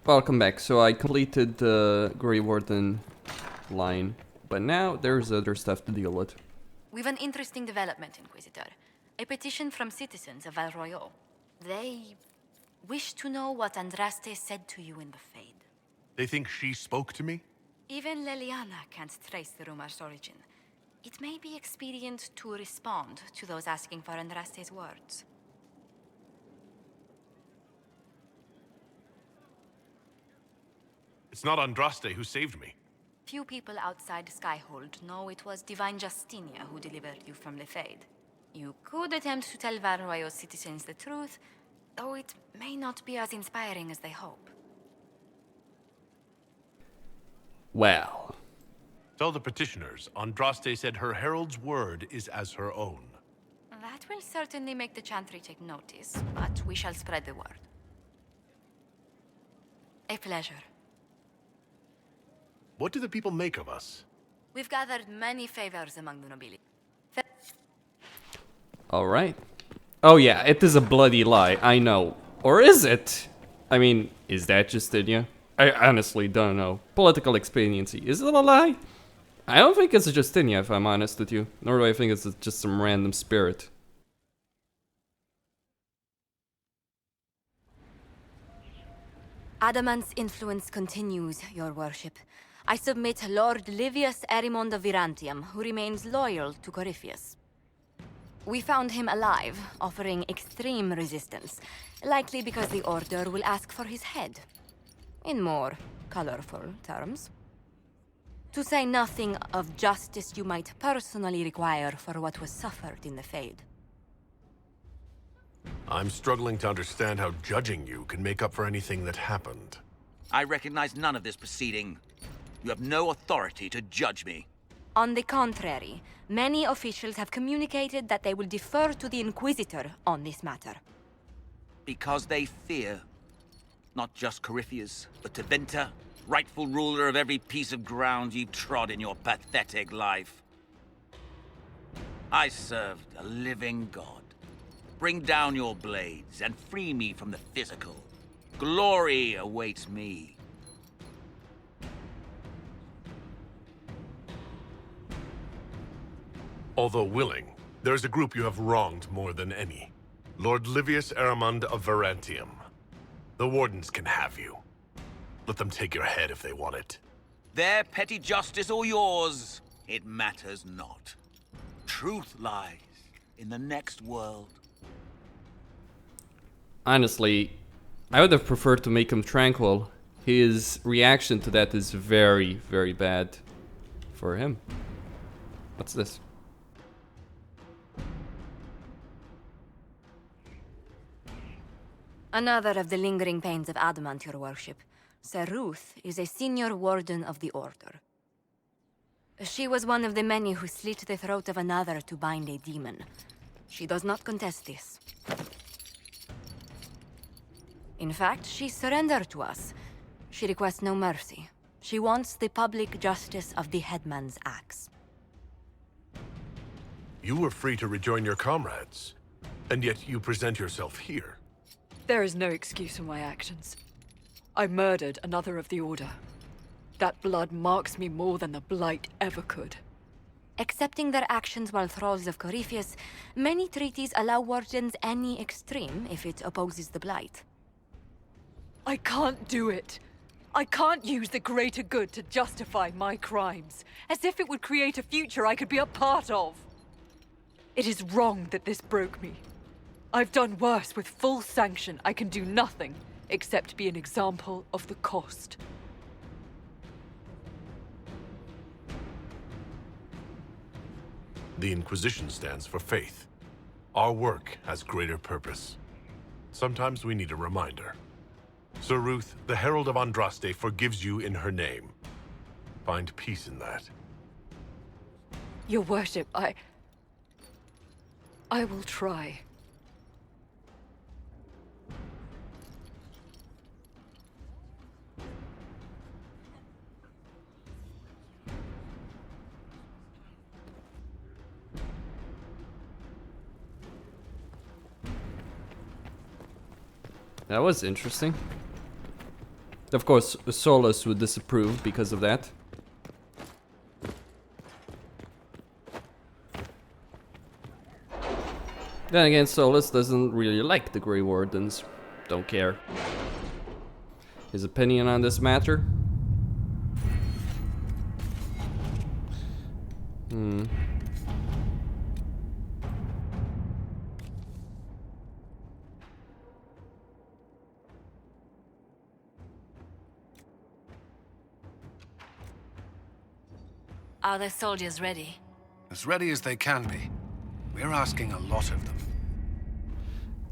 Welcome back. So I completed the Grey Warden line, but now there's other stuff to deal with. We've an interesting development, Inquisitor. A petition from citizens of Val Royeaux. They wish to know what Andraste said to you in the Fade. They think she spoke to me? Even Leliana can't trace the rumor's origin. It may be expedient to respond to those asking for Andraste's words. It's not Andraste who saved me. Few people outside Skyhold know it was Divine Justinia who delivered you from the Fade. You could attempt to tell Val Royeaux citizens the truth, though it may not be as inspiring as they hope. Well, Tell the petitioners, Andraste said her herald's word is as her own. That will certainly make the Chantry take notice, but we shall spread the word. A pleasure. What do the people make of us? We've gathered many favors among the nobility. alright. Oh yeah, it is a bloody lie, I know. Or is it? I mean, is that Justinia? I honestly don't know. Political expediency, is it a lie? I don't think it's a Justinia, if I'm honest with you. Nor do I think it's just some random spirit. Adamant's influence continues, your worship. I submit Lord Livius Erimond of Virantium, who remains loyal to Corypheus. We found him alive, offering extreme resistance, likely because the Order will ask for his head. In more colorful terms. To say nothing of justice you might personally require for what was suffered in the Fade. I'm struggling to understand how judging you can make up for anything that happened. I recognize none of this proceeding. You have no authority to judge me. On the contrary, many officials have communicated that they will defer to the Inquisitor on this matter. Because they fear. Not just Corypheus, but Teventa, rightful ruler of every piece of ground you've trod in your pathetic life. I served a living god. Bring down your blades and free me from the physical. Glory awaits me. Although willing, there's a group you have wronged more than any. Lord Livius Erimond of Virantium. The Wardens can have you. Let them take your head if they want it. Their petty justice or yours, it matters not. Truth lies in the next world. Honestly, I would have preferred to make him tranquil. His reaction to that is very, very bad for him. What's this? Another of the lingering pains of Adamant, your worship. Sir Ruth is a senior warden of the Order. She was one of the many who slit the throat of another to bind a demon. She does not contest this. In fact, she surrendered to us. She requests no mercy. She wants the public justice of the headman's axe. You were free to rejoin your comrades, and yet you present yourself here. There is no excuse for my actions. I murdered another of the Order. That blood marks me more than the Blight ever could. Accepting their actions while thralls of Corypheus, many treaties allow wardens any extreme if it opposes the Blight. I can't do it. I can't use the greater good to justify my crimes, as if it would create a future I could be a part of. It is wrong that this broke me. I've done worse. With full sanction, I can do nothing except be an example of the cost. The Inquisition stands for faith. Our work has greater purpose. Sometimes we need a reminder. Sir Ruth, the Herald of Andraste forgives you in her name. Find peace in that. Your worship, I will try. That was interesting. Of course, Solus would disapprove because of that. Then again, Solus doesn't really like the Grey Wardens. Don't care. His opinion on this matter? Are the soldiers ready? As ready as they can be. We're asking a lot of them.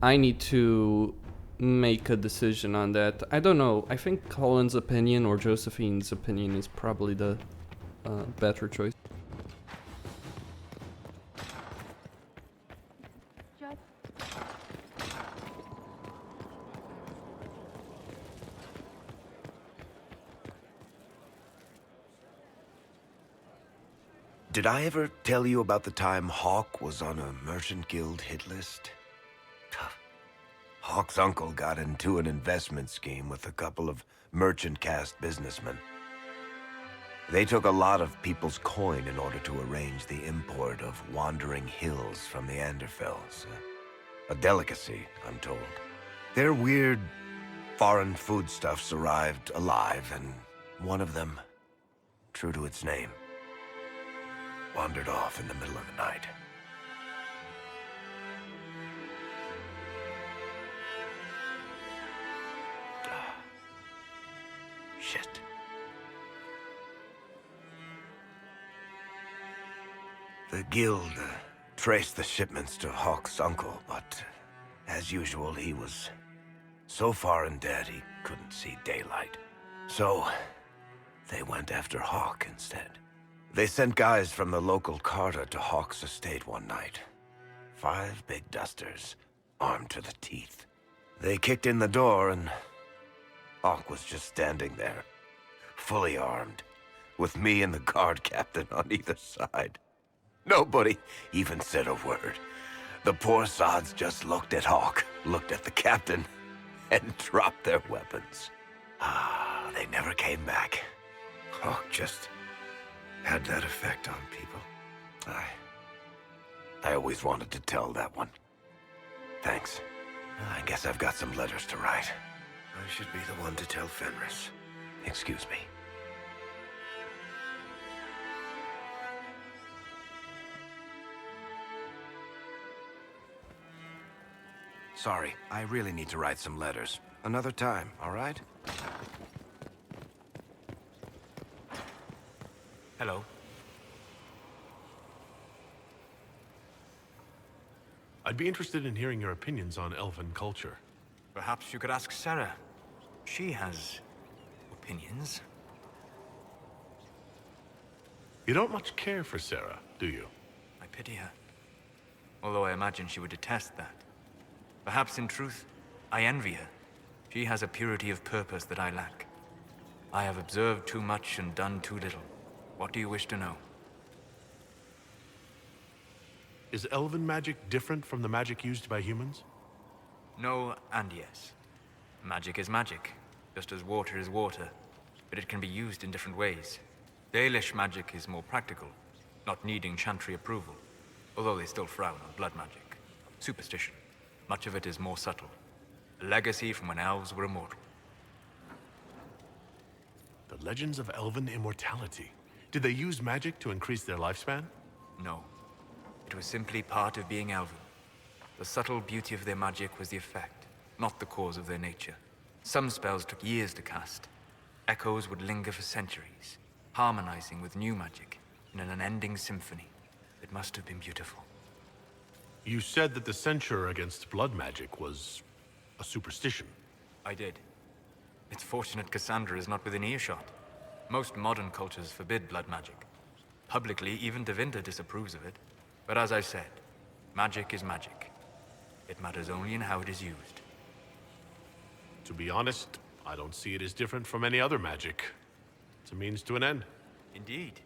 I need to make a decision on that. I don't know. I think Cullen's opinion or Josephine's opinion is probably the better choice. Did I ever tell you about the time Hawk was on a merchant guild hit list? Hawk's uncle got into an investment scheme with a couple of merchant caste businessmen. They took a lot of people's coin in order to arrange the import of wandering hills from the Anderfells. A delicacy, I'm told. Their weird foreign foodstuffs arrived alive, and one of them, true to its name, wandered off in the middle of the night. Shit. The guild traced the shipments to Hawk's uncle, but as usual, he was so far in debt he couldn't see daylight. So they went after Hawk instead. They sent guys from the local carter to Hawk's estate one night. 5 big dusters, armed to the teeth. They kicked in the door and Hawk was just standing there, fully armed, with me and the guard captain on either side. Nobody even said a word. The poor sods just looked at Hawk, looked at the captain, and dropped their weapons. They never came back. Hawk just had that effect on people. I always wanted to tell that one. Thanks. I guess I've got some letters to write. I should be the one to tell Fenris. Excuse me. Sorry, I really need to write some letters. Another time, all right? Hello. I'd be interested in hearing your opinions on elven culture. Perhaps you could ask Sarah. She has opinions. You don't much care for Sarah, do you? I pity her. Although I imagine she would detest that. Perhaps in truth, I envy her. She has a purity of purpose that I lack. I have observed too much and done too little. What do you wish to know? Is elven magic different from the magic used by humans? No and yes. Magic is magic, just as water is water, but it can be used in different ways. Dalish magic is more practical, not needing chantry approval, although they still frown on blood magic. Superstition. Much of it is more subtle. A legacy from when elves were immortal. The legends of elven immortality. Did they use magic to increase their lifespan? No. It was simply part of being elven. The subtle beauty of their magic was the effect, not the cause of their nature. Some spells took years to cast. Echoes would linger for centuries, harmonizing with new magic in an unending symphony. It must have been beautiful. You said that the censure against blood magic was a superstition. I did. It's fortunate Cassandra is not within earshot. Most modern cultures forbid blood magic. Publicly, even Tevinter disapproves of it. But as I said, magic is magic. It matters only in how it is used. To be honest, I don't see it as different from any other magic. It's a means to an end. Indeed.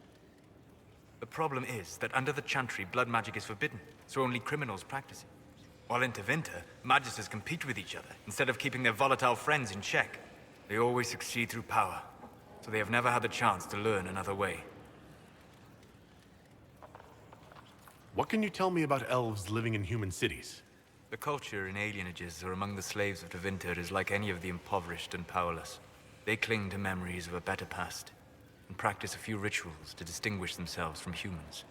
The problem is that under the Chantry, blood magic is forbidden, so only criminals practice it. While in Tevinter, magisters compete with each other, instead of keeping their volatile friends in check. They always succeed through power, so they have never had the chance to learn another way. What can you tell me about elves living in human cities? The culture in alienages or among the slaves of Tevinter is like any of the impoverished and powerless. They cling to memories of a better past, and practice a few rituals to distinguish themselves from humans.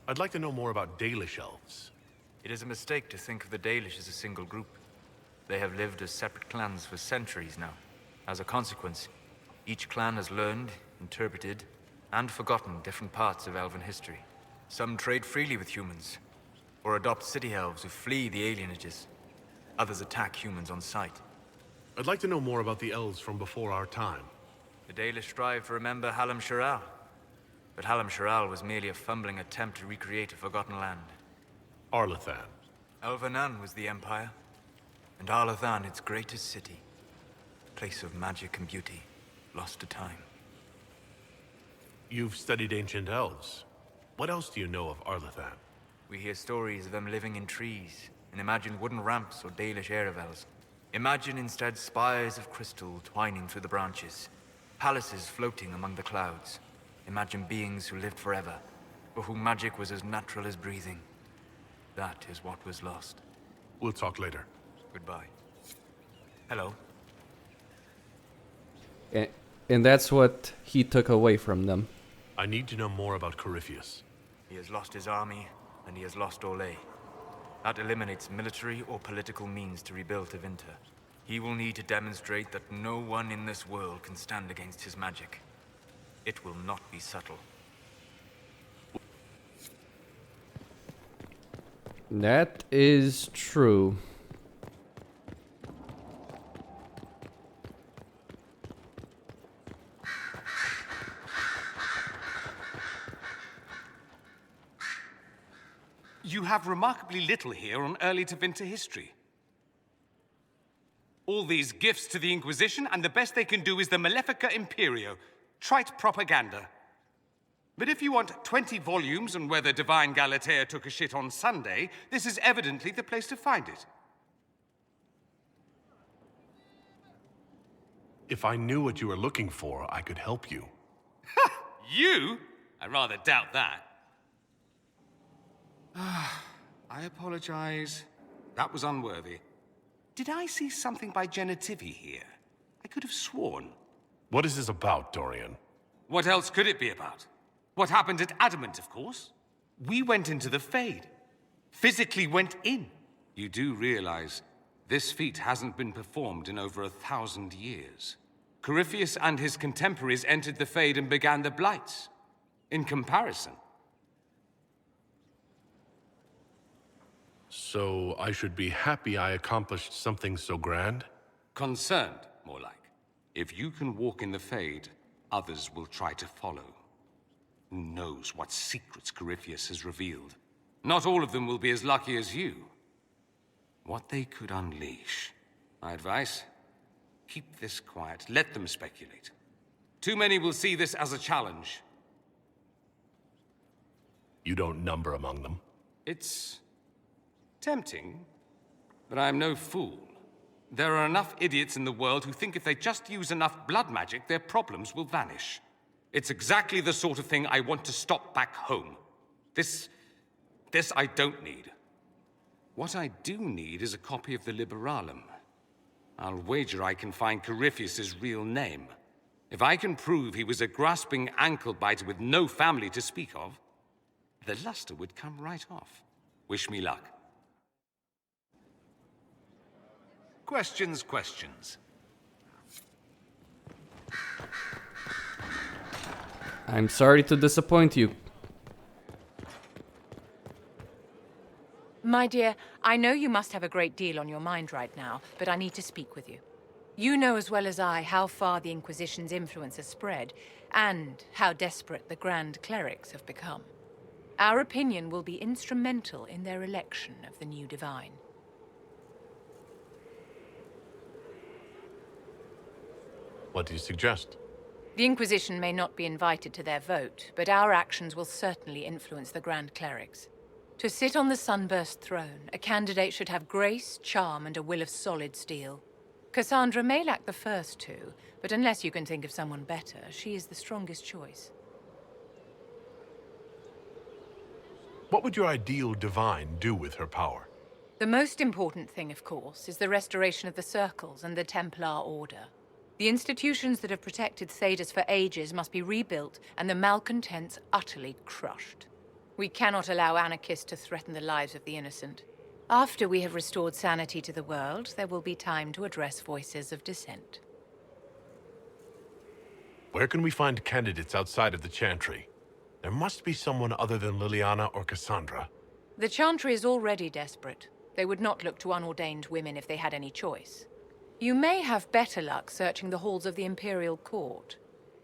I'd like to know more about Dalish elves. It is a mistake to think of the Dalish as a single group. They have lived as separate clans for centuries now. As a consequence, each clan has learned, interpreted, and forgotten different parts of elven history. Some trade freely with humans, or adopt city elves who flee the alienages. Others attack humans on sight. I'd like to know more about the elves from before our time. The Dalish strive to remember Hallam Sharal, but Hallam Sharal was merely a fumbling attempt to recreate a forgotten land. Arlathan. Elvenan was the Empire, and Arlathan its greatest city. A place of magic and beauty, lost to time. You've studied ancient elves. What else do you know of Arlathan? We hear stories of them living in trees, and imagine wooden ramps or Dalish Erebels. Imagine instead spires of crystal twining through the branches, palaces floating among the clouds. Imagine beings who lived forever, for whom magic was as natural as breathing. That is what was lost. We'll talk later. Goodbye. Hello. And that's what he took away from them. I need to know more about Corypheus. He has lost his army, and he has lost Orlais. That eliminates military or political means to rebuild Tevinter. He will need to demonstrate that no one in this world can stand against his magic. It will not be subtle. That is true. You have remarkably little here on early Tevinter history. All these gifts to the Inquisition, and the best they can do is the Malefica Imperio. Trite propaganda. But if you want 20 volumes on whether Divine Galatea took a shit on Sunday, this is evidently the place to find it. If I knew what you were looking for, I could help you. Ha! You? I rather doubt that. I apologize. That was unworthy. Did I see something by Genitivi here? I could have sworn. What is this about, Dorian? What else could it be about? What happened at Adamant, of course. We went into the Fade. Physically went in. You do realize this feat hasn't been performed in over 1,000 years. Corypheus and his contemporaries entered the Fade and began the Blights. In comparison. So I should be happy I accomplished something so grand? Concerned, more like. If you can walk in the Fade, others will try to follow. Who knows what secrets Corypheus has revealed? Not all of them will be as lucky as you. What they could unleash. My advice? Keep this quiet. Let them speculate. Too many will see this as a challenge. You don't number among them. It's tempting, but I'm no fool. There are enough idiots in the world who think if they just use enough blood magic, their problems will vanish. It's exactly the sort of thing I want to stop back home. This I don't need. What I do need is a copy of the Liberalum. I'll wager I can find Corypheus's real name. If I can prove he was a grasping ankle-biter with no family to speak of, the luster would come right off. Wish me luck. Questions, questions. I'm sorry to disappoint you. My dear, I know you must have a great deal on your mind right now, but I need to speak with you. You know as well as I how far the Inquisition's influence has spread, and how desperate the Grand Clerics have become. Our opinion will be instrumental in their election of the new Divine. What do you suggest? The Inquisition may not be invited to their vote, but our actions will certainly influence the Grand Clerics. To sit on the Sunburst throne, a candidate should have grace, charm, and a will of solid steel. Cassandra may lack the first two, but unless you can think of someone better, she is the strongest choice. What would your ideal divine do with her power? The most important thing, of course, is the restoration of the Circles and the Templar Order. The institutions that have protected Thedas for ages must be rebuilt, and the malcontents utterly crushed. We cannot allow anarchists to threaten the lives of the innocent. After we have restored sanity to the world, there will be time to address voices of dissent. Where can we find candidates outside of the Chantry? There must be someone other than Leliana or Cassandra. The Chantry is already desperate. They would not look to unordained women if they had any choice. You may have better luck searching the halls of the Imperial Court.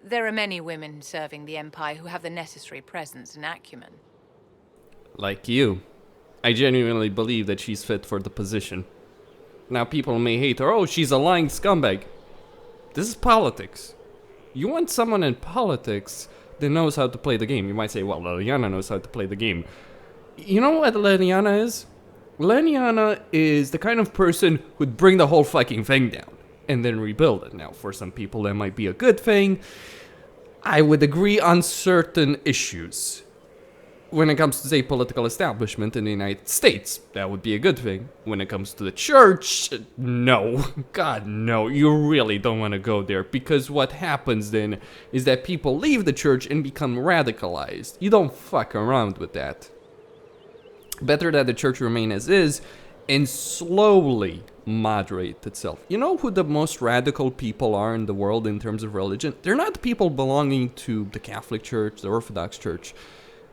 There are many women serving the Empire who have the necessary presence and acumen. Like you. I genuinely believe that she's fit for the position. Now people may hate her, oh, she's a lying scumbag. This is politics. You want someone in politics that knows how to play the game. You might say, well, Leliana knows how to play the game. You know what Leliana is? Leliana is the kind of person who'd bring the whole fucking thing down and then rebuild it. Now, for some people that might be a good thing. I would agree on certain issues. When it comes to, say, political establishment in the United States, that would be a good thing. When it comes to the church, no. God, no. You really don't want to go there. Because what happens then is that people leave the church and become radicalized. You don't fuck around with that. Better that the church remain as is and slowly moderate itself. You know who the most radical people are in the world in terms of religion? They're not people belonging to the Catholic Church, the Orthodox Church.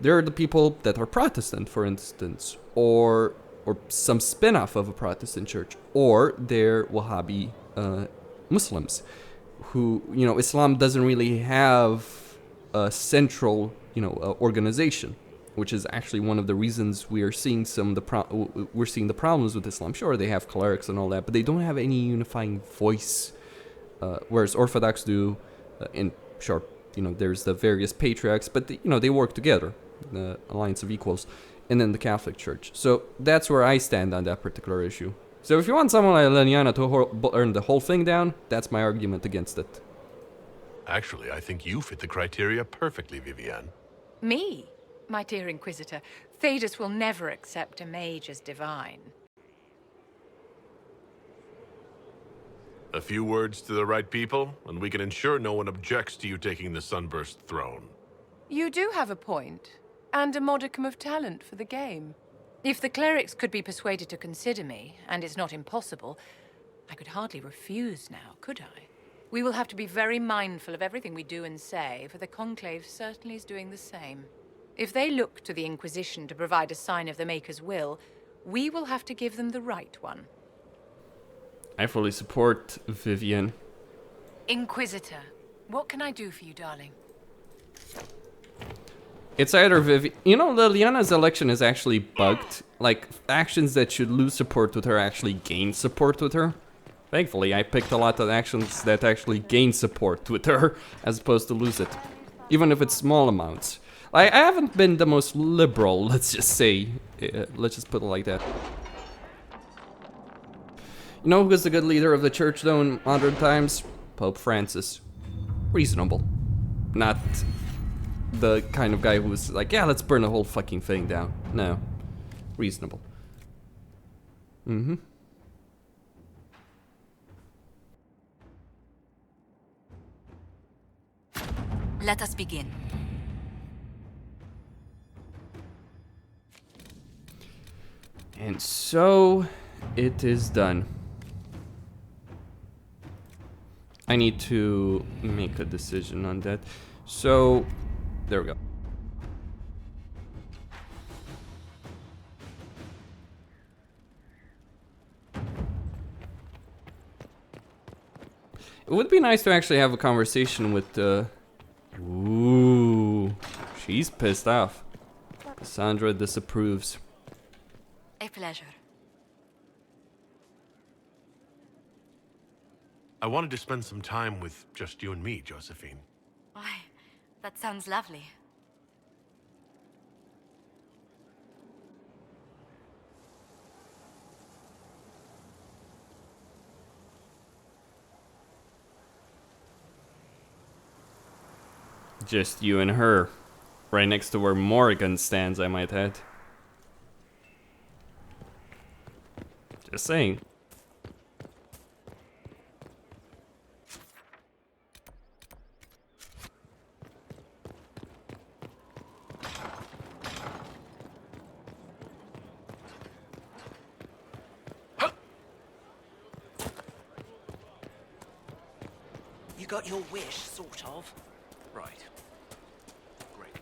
They're the people that are Protestant, for instance, or some spin-off of a Protestant church, or they're Wahhabi Muslims, who, you know, Islam doesn't really have a central, organization, which is actually one of the reasons we are seeing the problems with Islam. Sure, they have clerics and all that, but they don't have any unifying voice, whereas Orthodox do, and sure, there's the various patriarchs, but they work together. The Alliance of Equals, and then the Catholic Church. So that's where I stand on that particular issue. So if you want someone like Leliana to burn the whole thing down, that's my argument against it. Actually, I think you fit the criteria perfectly, Vivienne. Me? My dear Inquisitor, Thedas will never accept a mage as divine. A few words to the right people, and we can ensure no one objects to you taking the Sunburst throne. You do have a point. And a modicum of talent for the game. If the clerics could be persuaded to consider me, and it's not impossible, I could hardly refuse now, could I? We will have to be very mindful of everything we do and say, for the Conclave certainly is doing the same. If they look to the Inquisition to provide a sign of the Maker's will, we will have to give them the right one. I fully support Vivienne. Inquisitor, what can I do for you, darling? It's either Leliana's election is actually bugged. Like, actions that should lose support with her actually gain support with her. Thankfully, I picked a lot of actions that actually gain support with her, as opposed to lose it. Even if it's small amounts. I haven't been the most liberal, let's just say. Let's just put it like that. You know who was the good leader of the church, though, in modern times? Pope Francis. Reasonable. Not the kind of guy who was like, yeah, let's burn the whole fucking thing down. No. Reasonable. Let us begin. And so, it is done. I need to make a decision on that. So, there we go. It would be nice to actually have a conversation with Ooh, she's pissed off. Cassandra disapproves. A pleasure. I wanted to spend some time with just you and me, Josephine. Why, that sounds lovely. Just you and her. Right next to where Morrigan stands, I might add. Just saying. You got your wish, sort of. Right. Great.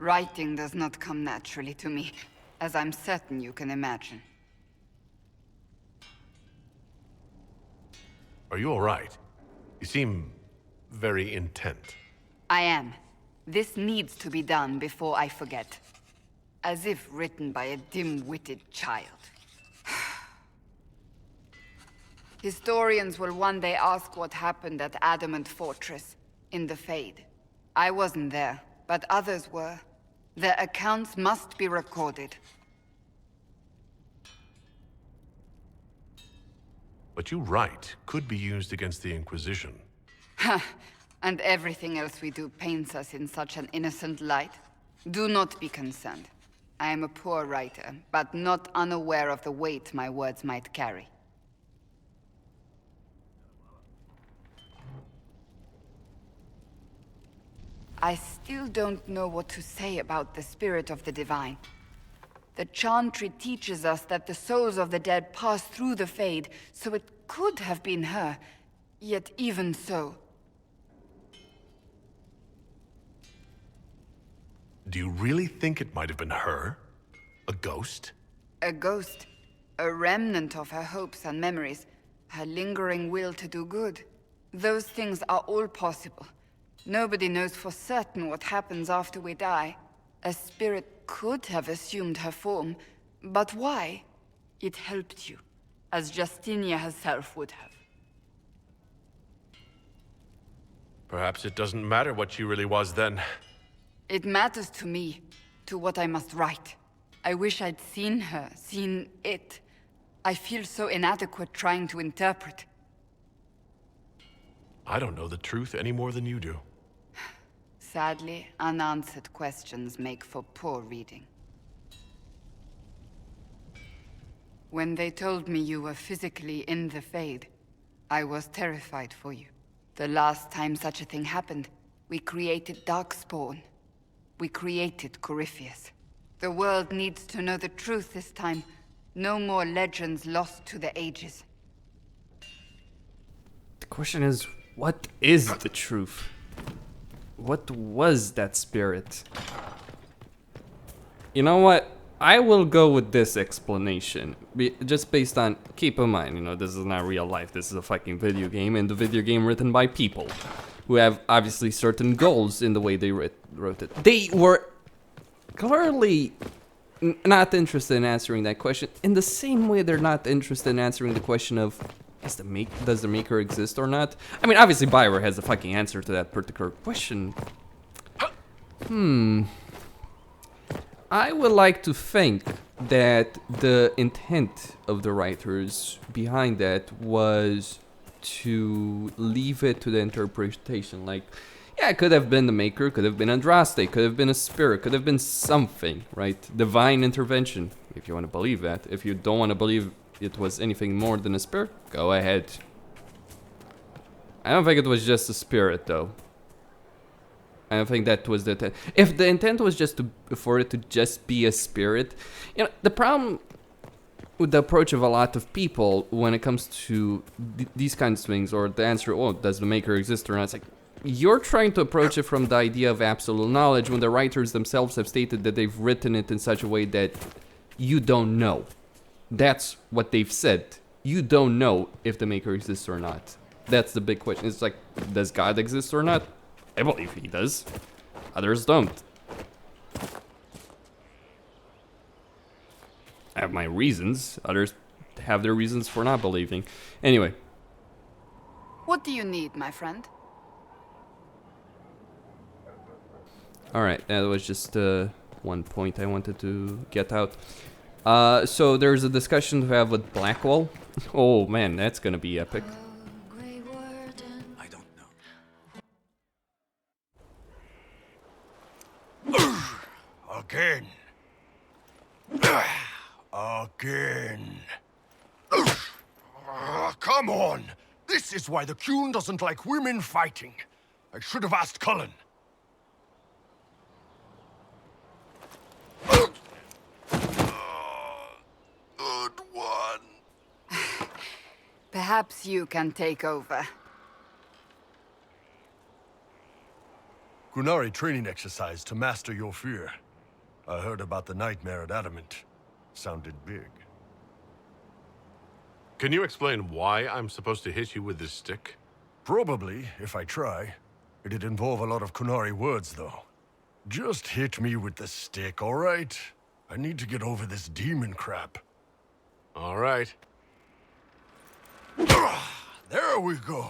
Writing does not come naturally to me, as I'm certain you can imagine. Are you all right? You seem very intent. I am. This needs to be done before I forget. As if written by a dim-witted child. Historians will one day ask what happened at Adamant Fortress, in the Fade. I wasn't there, but others were. Their accounts must be recorded. What you write could be used against the Inquisition. Ha! And everything else we do paints us in such an innocent light. Do not be concerned. I am a poor writer, but not unaware of the weight my words might carry. I still don't know what to say about the spirit of the divine. The Chantry teaches us that the souls of the dead pass through the Fade, so it could have been her. Yet even so... Do you really think it might have been her? A ghost? A ghost. A remnant of her hopes and memories. Her lingering will to do good. Those things are all possible. Nobody knows for certain what happens after we die. A spirit could have assumed her form, but why? It helped you, as Justinia herself would have. Perhaps it doesn't matter what she really was then. It matters to me, to what I must write. I wish I'd seen her, seen it. I feel so inadequate trying to interpret. I don't know the truth any more than you do. Sadly, unanswered questions make for poor reading. When they told me you were physically in the Fade, I was terrified for you. The last time such a thing happened, we created Darkspawn. We created Corypheus. The world needs to know the truth this time. No more legends lost to the ages. The question is, what is the truth? What was that spirit? You know what? I will go with this explanation. Just based on... Keep in mind, you know, this is not real life. This is a fucking video game, and the video game written by people who have obviously certain goals in the way they wrote it. They were clearly not interested in answering that question in the same way they're not interested in answering the question of does the maker exist or not? I mean, obviously Bioware has the fucking answer to that particular question. I would like to think that the intent of the writers behind that was to leave it to the interpretation. Like, yeah, it could have been the maker, could have been Andraste, could have been a spirit, could have been something, right? Divine intervention, if you want to believe that. If you don't want to believe it was anything more than a spirit, go ahead. I don't think it was just a spirit, though. I don't think that was the intent. If the intent was just for it to just be a spirit, you know, the problem with the approach of a lot of people when it comes to these kinds of things, or the answer, oh, does the maker exist or not? It's like, you're trying to approach it from the idea of absolute knowledge when the writers themselves have stated that they've written it in such a way that you don't know. That's what they've said. You don't know if the maker exists or not. That's the big question. It's like, does God exist or not? I believe he does. Others don't. I have my reasons. Others have their reasons for not believing. Anyway. What do you need, my friend? Alright, that was just one point I wanted to get out. So there's a discussion to have with Blackwall. Oh man, that's gonna be epic. I don't know. Again. Again. Come on! This is why the Qun doesn't like women fighting. I should have asked Cullen. Good one. Perhaps you can take over. Qunari training exercise to master your fear. I heard about the nightmare at Adamant. Sounded big. Can you explain why I'm supposed to hit you with this stick? Probably, if I try. It'd involve a lot of Qunari words, though. Just hit me with the stick, all right? I need to get over this demon crap. All right. There we go.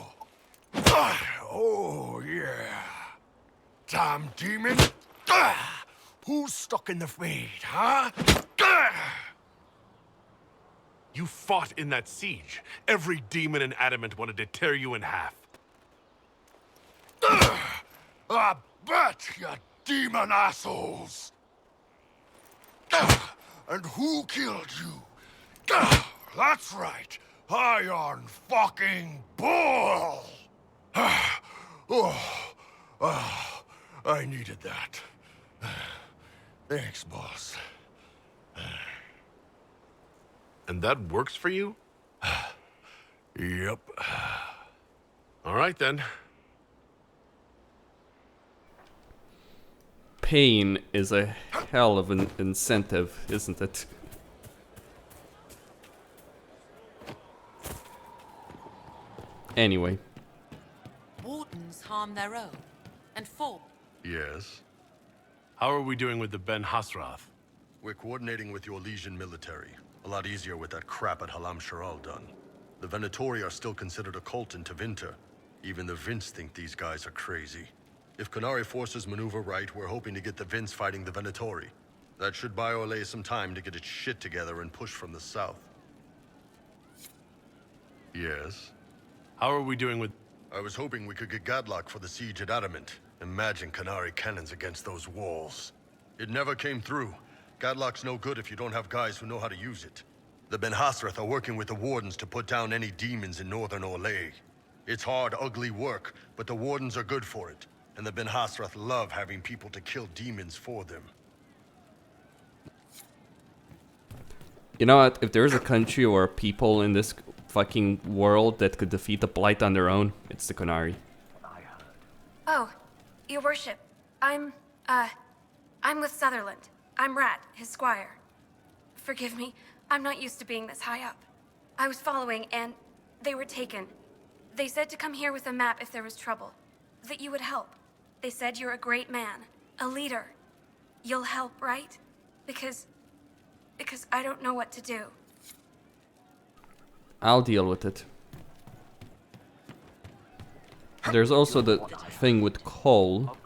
Oh, yeah. Damn demon. Who's stuck in the fade, huh? You fought in that siege. Every demon in Adamant wanted to tear you in half. I bet, you demon assholes! And who killed you? That's right, Iron fucking Bull! I needed that. Thanks, boss. And that works for you? Yep. All right, then. Pain is a hell of an incentive, isn't it? Anyway. Wardens harm their own and fall. Yes? How are we doing with the Ben Hasrath? We're coordinating with your Legion military. A lot easier with that crap at Halam Sharal done. The Venatori are still considered a cult in Tevinter. Even the Vince think these guys are crazy. If Qunari forces maneuver right, we're hoping to get the Vince fighting the Venatori. That should buy Orlais some time to get its shit together and push from the south. Yes? How are we doing with... I was hoping we could get Gadlock for the siege at Adamant. Imagine Qunari cannons against those walls. It never came through. Gadlock's no good if you don't have guys who know how to use it. The Ben Hasrath are working with the Wardens to put down any demons in northern Orlais. It's hard, ugly work, but the Wardens are good for it. And the Ben Hasrath love having people to kill demons for them. You know what? If there's a country or people in this fucking world that could defeat the Blight on their own, it's the Qunari. Oh, your worship. I'm with Sutherland. I'm Rat, his squire. Forgive me, I'm not used to being this high up. I was following, and they were taken. They said to come here with a map if there was trouble. That you would help. They said you're a great man, a leader. You'll help, right? Because I don't know what to do. I'll deal with it. There's also the thing with Cole.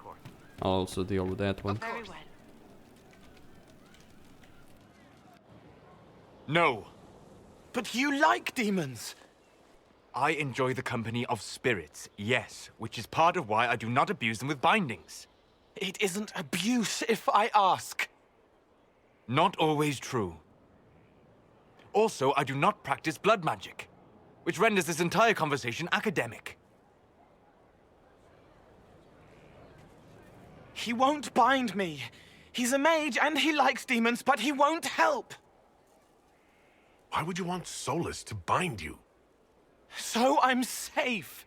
I'll also deal with that one. Very well. No. But you like demons! I enjoy the company of spirits, yes, which is part of why I do not abuse them with bindings. It isn't abuse, if I ask. Not always true. Also, I do not practice blood magic, which renders this entire conversation academic. He won't bind me. He's a mage and he likes demons, but he won't help. Why would you want Solus to bind you? So I'm safe.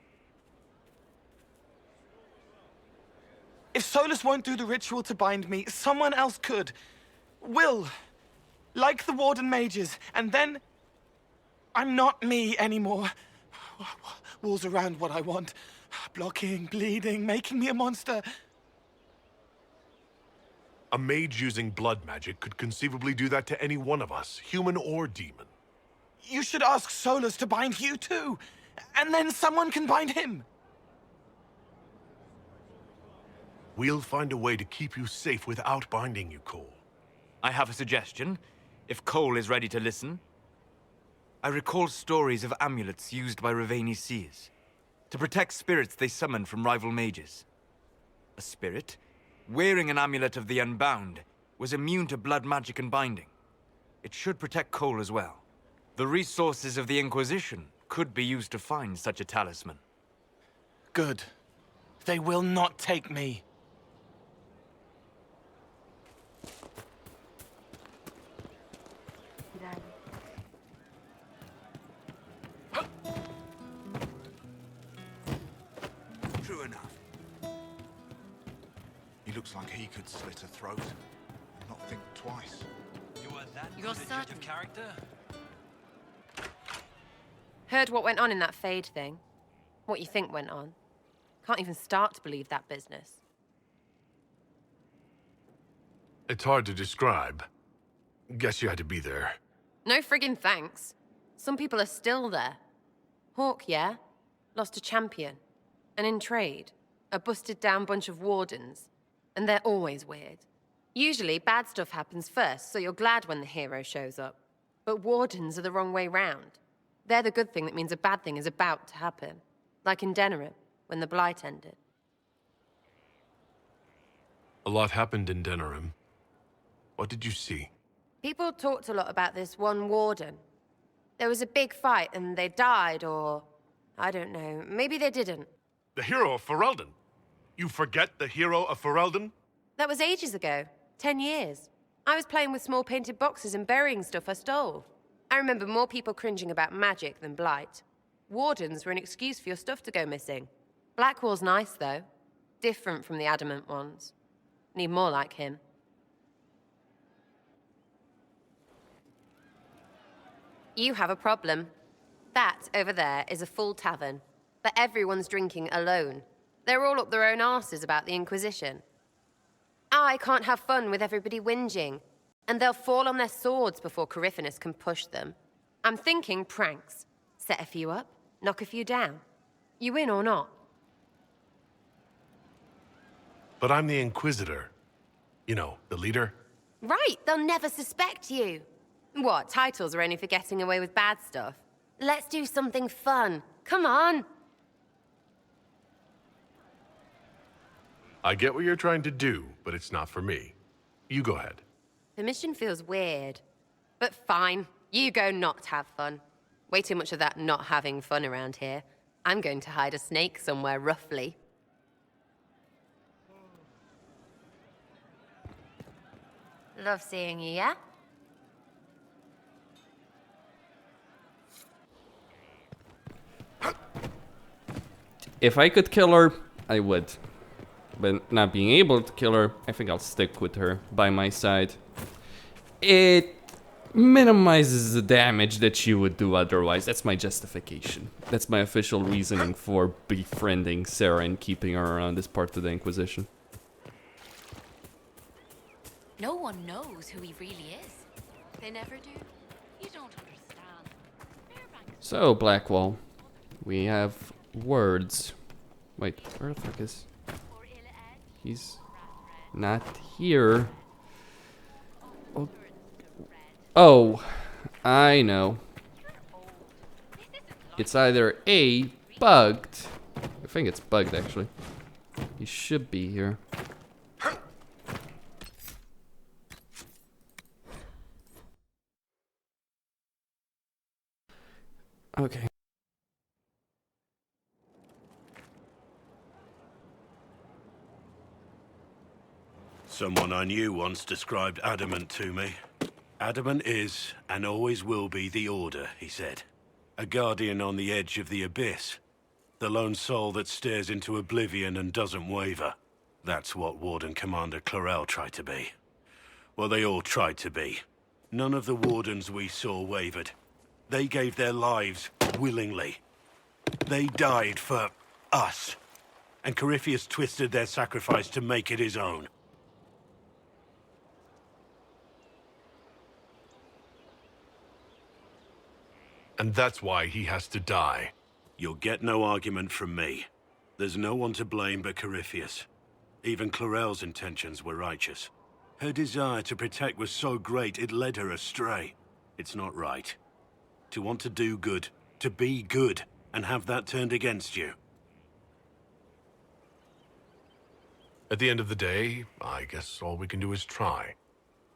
If Solus won't do the ritual to bind me, someone else could. Will. Like the Warden mages, and then... I'm not me anymore. Walls around what I want. Blocking, bleeding, making me a monster. A mage using blood magic could conceivably do that to any one of us, human or demon. You should ask Solus to bind you too. And then someone can bind him. We'll find a way to keep you safe without binding you, Cole. I have a suggestion. if Cole is ready to listen. I recall stories of amulets used by Raveni seers to protect spirits they summoned from rival mages. A spirit, wearing an amulet of the Unbound, was immune to blood magic and binding. It should protect Cole as well. The resources of the Inquisition could be used to find such a talisman. Good. They will not take me. True enough. He looks like he could slit a throat and not think twice. You are that You're good a judge of character? Heard what went on in that Fade thing? What you think went on? Can't even start to believe that business. It's hard to describe. Guess you had to be there. No friggin' thanks. Some people are still there. Hawk, yeah? Lost a champion. And in trade, a busted down bunch of Wardens. And they're always weird. Usually, bad stuff happens first, so you're glad when the hero shows up. But Wardens are the wrong way round. They're the good thing that means a bad thing is about to happen. Like in Denerim, when the Blight ended. A lot happened in Denerim. What did you see? People talked a lot about this one Warden. There was a big fight and they died, or... I don't know, maybe they didn't. The hero of Ferelden. You forget the hero of Ferelden? That was ages ago. 10 years. I was playing with small painted boxes and burying stuff I stole. I remember more people cringing about magic than Blight. Wardens were an excuse for your stuff to go missing. Blackwall's nice, though. Different from the Adamant ones. Need more like him. You have a problem. That, over there, is a full tavern. But everyone's drinking alone. They're all up their own arses about the Inquisition. I can't have fun with everybody whinging. And they'll fall on their swords before Corypheus can push them. I'm thinking pranks. Set a few up, knock a few down. You in or not? But I'm the Inquisitor. You know, the leader. Right, they'll never suspect you. What, titles are only for getting away with bad stuff? Let's do something fun. Come on. I get what you're trying to do, but it's not for me. You go ahead. The mission feels weird. But fine, you go not have fun. Way too much of that not having fun around here. I'm going to hide a snake somewhere roughly. Love seeing you, yeah? If I could kill her, I would. But not being able to kill her, I think I'll stick with her by my side. It minimizes the damage that she would do otherwise. That's my justification. That's my official reasoning for befriending Sarah and keeping her around as part of the Inquisition. No one knows who he really is. They never do. You don't understand. So, Blackwall, we have words. Wait, where the fuck is... He's not here. Oh, I know. It's either A, bugged. I think it's bugged, actually. He should be here. Okay. Someone I knew once described Adamant to me. Adamant is, and always will be, the Order, he said. A guardian on the edge of the abyss. The lone soul that stares into oblivion and doesn't waver. That's what Warden Commander Clarel tried to be. Well, they all tried to be. None of the Wardens we saw wavered. They gave their lives willingly. They died for us. And Corypheus twisted their sacrifice to make it his own. And that's why he has to die. You'll get no argument from me. There's no one to blame but Corypheus. Even Clarel's intentions were righteous. Her desire to protect was so great it led her astray. It's not right. To want to do good, to be good, and have that turned against you. At the end of the day, I guess all we can do is try.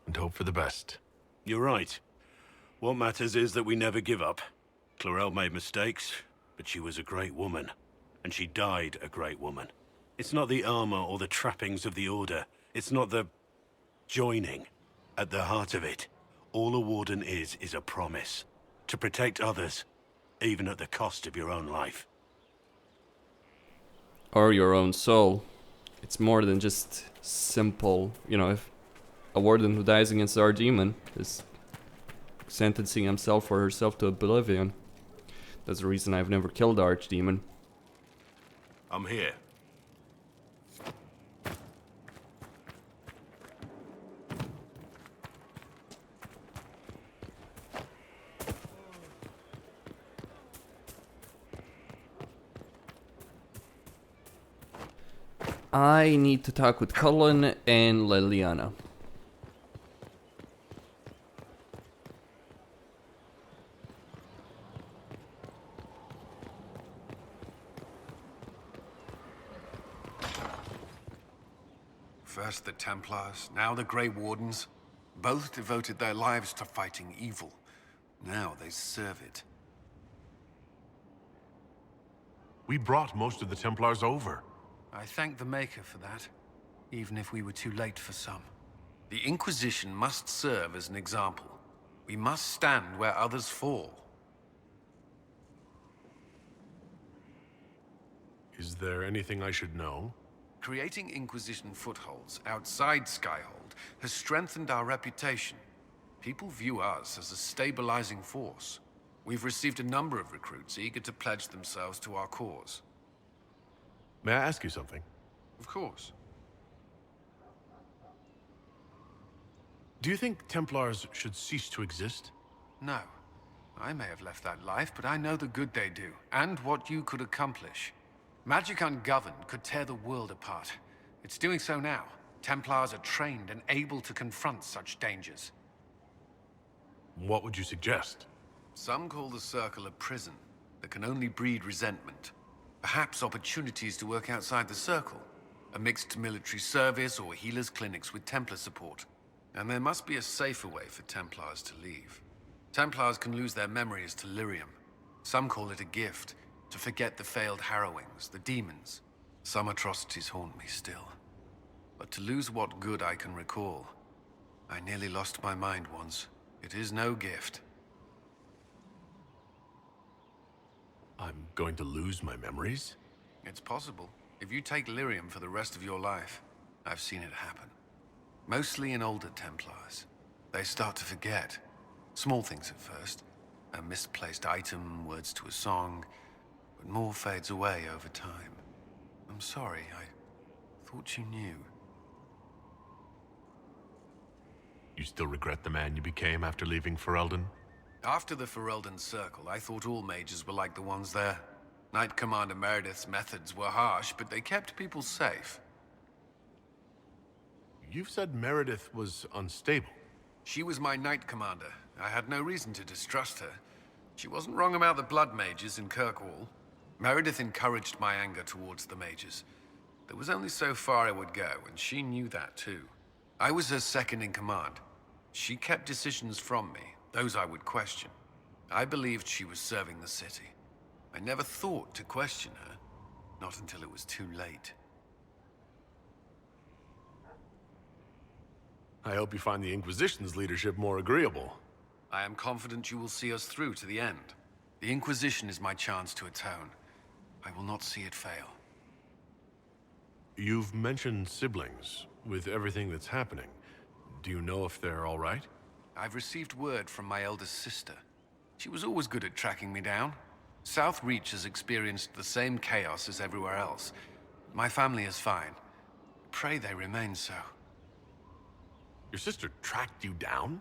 And hope for the best. You're right. What matters is that we never give up. Chlorel made mistakes, but she was a great woman. And she died a great woman. It's not the armor or the trappings of the Order. It's not the joining. At the heart of it, all a Warden is a promise. To protect others, even at the cost of your own life. Or your own soul. It's more than just simple, you know, if a Warden who dies against our demon is sentencing himself or herself to oblivion. That's the reason I've never killed the Archdemon. I'm here. I need to talk with Cullen and Leliana. First the Templars, now the Grey Wardens. Both devoted their lives to fighting evil. Now they serve it. We brought most of the Templars over. I thank the Maker for that, even if we were too late for some. The Inquisition must serve as an example. We must stand where others fall. Is there anything I should know? Creating Inquisition footholds outside Skyhold has strengthened our reputation. People view us as a stabilizing force. We've received a number of recruits eager to pledge themselves to our cause. May I ask you something? Of course. Do you think Templars should cease to exist? No. I may have left that life, but I know the good they do, and what you could accomplish. Magic ungoverned could tear the world apart. It's doing so now. Templars are trained and able to confront such dangers. What would you suggest? Some call the Circle a prison that can only breed resentment. Perhaps opportunities to work outside the Circle. A mixed military service or healers' clinics with Templar support. And there must be a safer way for Templars to leave. Templars can lose their memories to Lyrium. Some call it a gift, to forget the failed harrowings, the demons. Some atrocities haunt me still. But to lose what good I can recall, I nearly lost my mind once. It is no gift. I'm going to lose my memories? It's possible. If you take Lyrium for the rest of your life, I've seen it happen. Mostly in older Templars. They start to forget. Small things at first. A misplaced item, words to a song, but more fades away over time. I'm sorry, I thought you knew. You still regret the man you became after leaving Ferelden? After the Ferelden Circle, I thought all mages were like the ones there. Knight Commander Meredith's methods were harsh, but they kept people safe. You've said Meredith was unstable. She was my Knight Commander. I had no reason to distrust her. She wasn't wrong about the Blood Mages in Kirkwall. Meredith encouraged my anger towards the mages. There was only so far I would go, and she knew that too. I was her second in command. She kept decisions from me, those I would question. I believed she was serving the city. I never thought to question her, not until it was too late. I hope you find the Inquisition's leadership more agreeable. I am confident you will see us through to the end. The Inquisition is my chance to atone. I will not see it fail. You've mentioned siblings. With everything that's happening, do you know if they're all right? I've received word from my eldest sister. She was always good at tracking me down. South Reach has experienced the same chaos as everywhere else. My family is fine. Pray they remain so. Your sister tracked you down?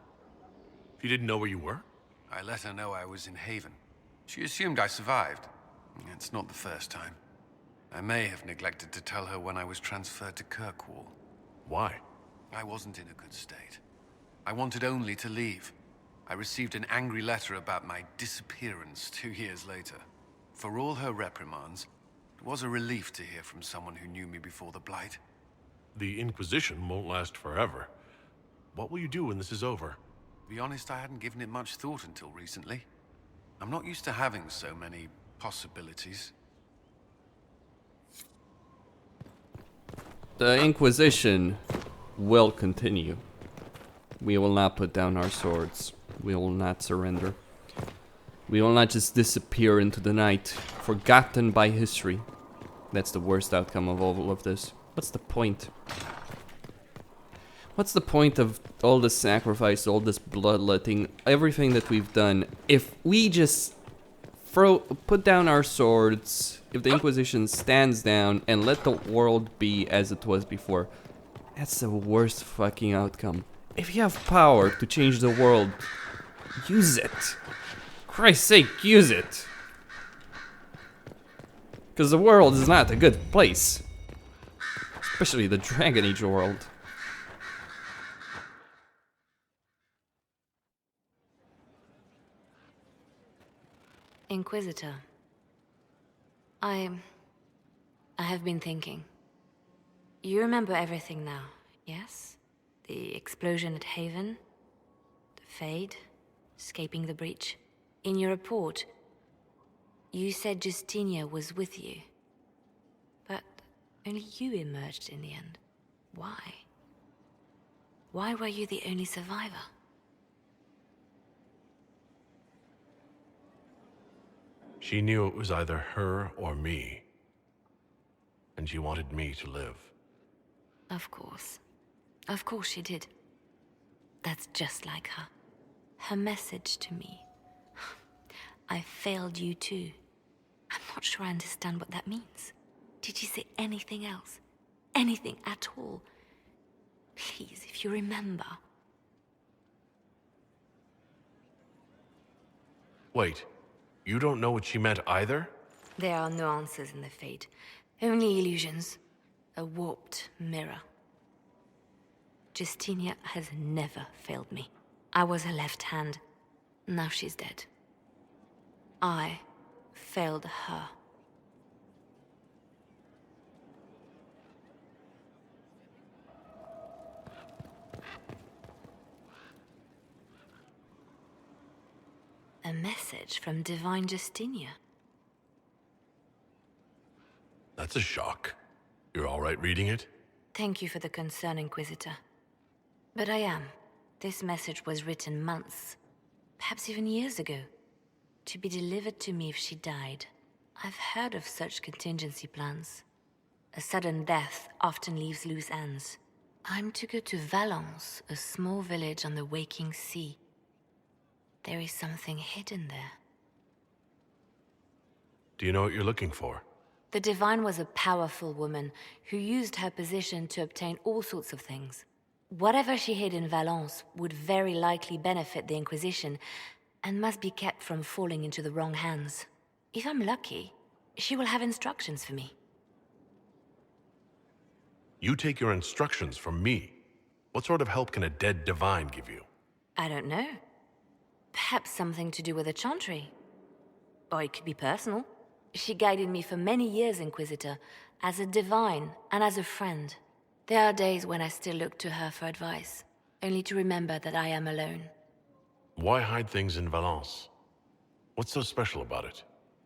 She didn't know where you were? I let her know I was in Haven. She assumed I survived. It's not the first time. I may have neglected to tell her when I was transferred to Kirkwall. Why? I wasn't in a good state. I wanted only to leave. I received an angry letter about my disappearance 2 years later. For all her reprimands, it was a relief to hear from someone who knew me before the Blight. The Inquisition won't last forever. What will you do when this is over? To be honest, I hadn't given it much thought until recently. I'm not used to having so many possibilities. The Inquisition will continue. We will not put down our swords. We will not surrender. We will not just disappear into the night, forgotten by history. That's the worst outcome of all of this. What's the point? What's the point of all this sacrifice, all this bloodletting, everything that we've done, if we just put down our swords, if the Inquisition stands down and let the world be as it was before? That's the worst fucking outcome. If you have power to change the world, use it. Christ's sake, use it. Because the world is not a good place. Especially the Dragon Age world. Inquisitor. I have been thinking. You remember everything now, yes? The explosion at Haven, the Fade, escaping the breach. In your report, you said Justinia was with you. But only you emerged in the end. Why? Why were you the only survivor? She knew it was either her or me. And she wanted me to live. Of course. Of course she did. That's just like her. Her message to me. I failed you too. I'm not sure I understand what that means. Did she say anything else? Anything at all? Please, if you remember. Wait, you don't know what she meant either? There are no answers in the Fate. Only illusions. A warped mirror. Justinia has never failed me. I was her left hand. Now she's dead. I failed her. A message from Divine Justinia. That's a shock. You're all right reading it? Thank you for the concern, Inquisitor. But I am. This message was written months, perhaps even years ago, to be delivered to me if she died. I've heard of such contingency plans. A sudden death often leaves loose ends. I'm to go to Valence, a small village on the waking sea. There is something hidden there. Do you know what you're looking for? The Divine was a powerful woman who used her position to obtain all sorts of things. Whatever she hid in Valence would very likely benefit the Inquisition and must be kept from falling into the wrong hands. If I'm lucky, she will have instructions for me. You take your instructions from me. What sort of help can a dead divine give you? I don't know. Perhaps something to do with the Chantry. Or it could be personal. She guided me for many years, Inquisitor, as a divine and as a friend. There are days when I still look to her for advice, only to remember that I am alone. Why hide things in Valence? What's so special about it?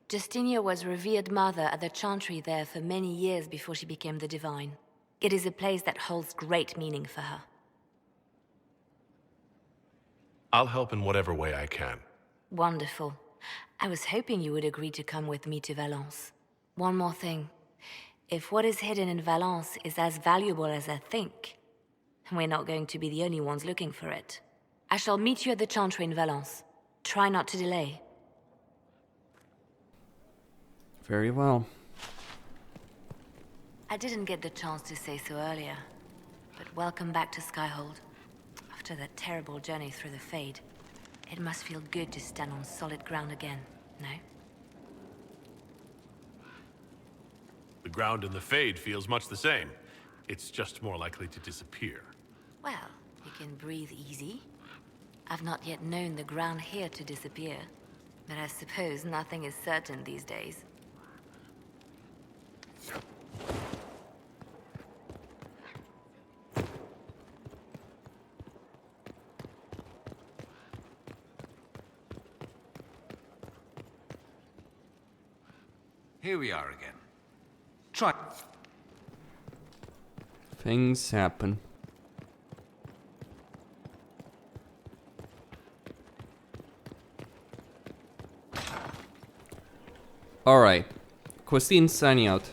Justinia was revered mother at the Chantry there for many years before she became the Divine. It is a place that holds great meaning for her. I'll help in whatever way I can. Wonderful. I was hoping you would agree to come with me to Valence. One more thing. If what is hidden in Valence is as valuable as I think, we're not going to be the only ones looking for it. I shall meet you at the Chantry in Valence. Try not to delay. Very well. I didn't get the chance to say so earlier, but welcome back to Skyhold. After that terrible journey through the Fade, it must feel good to stand on solid ground again, no? The ground in the Fade feels much the same. It's just more likely to disappear. Well, you can breathe easy. I've not yet known the ground here to disappear, but I suppose nothing is certain these days. Here we are again. Try. Things happen. Alright. Costin signing out.